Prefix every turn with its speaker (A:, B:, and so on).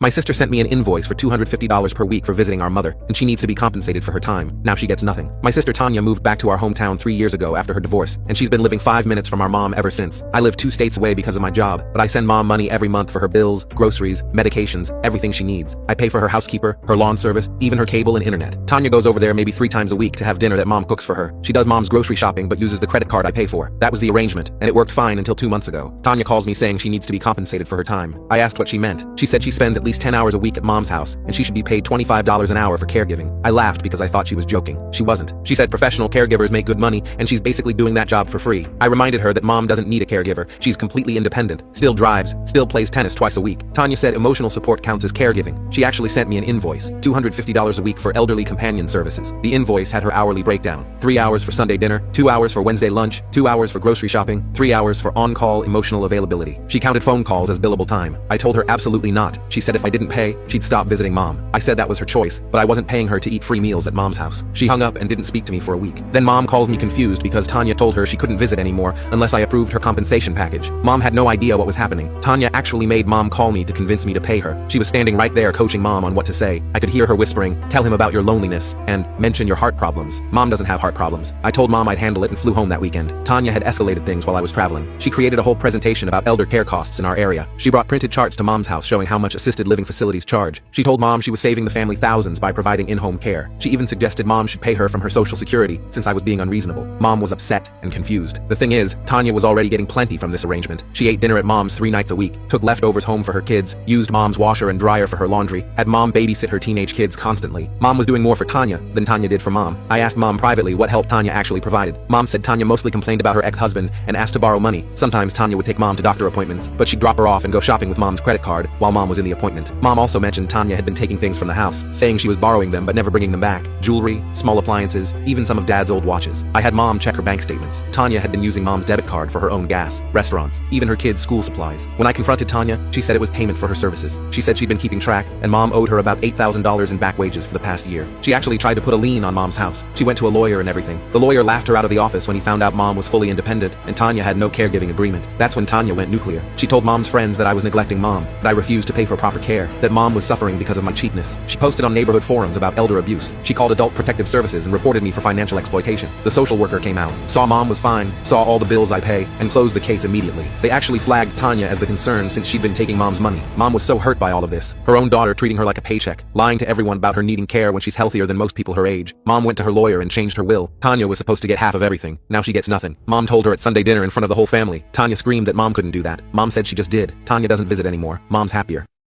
A: My sister sent me an invoice for $250 per week for visiting our mother, and she needs to be compensated for her time. Now she gets nothing. My sister Tanya moved back to our hometown 3 years ago after her divorce, and she's been living 5 minutes from our mom ever since. I live 2 states away because of my job, but I send mom money every month for her bills, groceries, medications, everything she needs. I pay for her housekeeper, her lawn service, even her cable and internet. Tanya goes over there maybe 3 times a week to have dinner that mom cooks for her. She does mom's grocery shopping but uses the credit card I pay for. That was the arrangement, and it worked fine until 2 months ago. Tanya calls me saying she needs to be compensated for her time. I asked what she meant. She said she spends at least 10 hours a week at mom's house, and she should be paid $25 an hour for caregiving. I laughed because I thought she was joking. She wasn't. She said professional caregivers make good money, and she's basically doing that job for free. I reminded her that mom doesn't need a caregiver. She's completely independent, still drives, still plays tennis twice a week. Tanya said emotional support counts as caregiving. She actually sent me an invoice, $250 a week for elderly companion services. The invoice had her hourly breakdown. 3 hours for Sunday dinner, 2 hours for Wednesday lunch, 2 hours for grocery shopping, 3 hours for on-call emotional availability. She counted phone calls as billable time. I told her absolutely not. She said if I didn't pay, she'd stop visiting mom. I said that was her choice, but I wasn't paying her to eat free meals at mom's house. She hung up and didn't speak to me for a week. Then mom calls me confused because Tanya told her she couldn't visit anymore unless I approved her compensation package. Mom had no idea what was happening. Tanya actually made mom call me to convince me to pay her. She was standing right there coaching mom on what to say. I could hear her whispering, "Tell him about your loneliness," and "Mention your heart problems." Mom doesn't have heart problems. I told mom I'd handle it and flew home that weekend. Tanya had escalated things while I was traveling. She created a whole presentation about elder care costs in our area. She brought printed charts to mom's house showing how much assisted living facilities charge. She told mom she was saving the family thousands by providing in-home care. She even suggested mom should pay her from her social security since I was being unreasonable. Mom was upset and confused. The thing is, Tanya was already getting plenty from this arrangement. She ate dinner at mom's 3 nights a week, took leftovers home for her kids, used mom's washer and dryer for her laundry, had mom babysit her teenage kids constantly. Mom was doing more for Tanya than Tanya did for mom. I asked mom privately what help Tanya actually provided. Mom said Tanya mostly complained about her ex-husband and asked to borrow money. Sometimes Tanya would take mom to doctor appointments, but she'd drop her off and go shopping with mom's credit card while mom was in the appointment. Mom also mentioned Tanya had been taking things from the house, saying she was borrowing them but never bringing them back. Jewelry, small appliances, even some of dad's old watches. I had mom check her bank statements. Tanya had been using mom's debit card for her own gas, restaurants, even her kids' school supplies. When I confronted Tanya, she said it was payment for her services. She said she'd been keeping track, and mom owed her about $8,000 in back wages for the past year. She actually tried to put a lien on mom's house. She went to a lawyer and everything. The lawyer laughed her out of the office when he found out mom was fully independent, and Tanya had no caregiving agreement. That's when Tanya went nuclear. She told mom's friends that I was neglecting mom, that I refused to pay for proper care, that mom was suffering because of my cheapness. She posted on neighborhood forums about elder abuse. She called Adult Protective Services and reported me for financial exploitation. The social worker came out, saw mom was fine, saw all the bills I pay, and closed the case immediately. They actually flagged Tanya as the concern since she'd been taking mom's money. Mom was so hurt by all of this. Her own daughter treating her like a paycheck, lying to everyone about her needing care when she's healthier than most people her age. Mom went to her lawyer and changed her will. Tanya was supposed to get half of everything. Now she gets nothing. Mom told her at Sunday dinner in front of the whole family. Tanya screamed that mom couldn't do that. Mom said she just did. Tanya doesn't visit anymore. Mom's happier.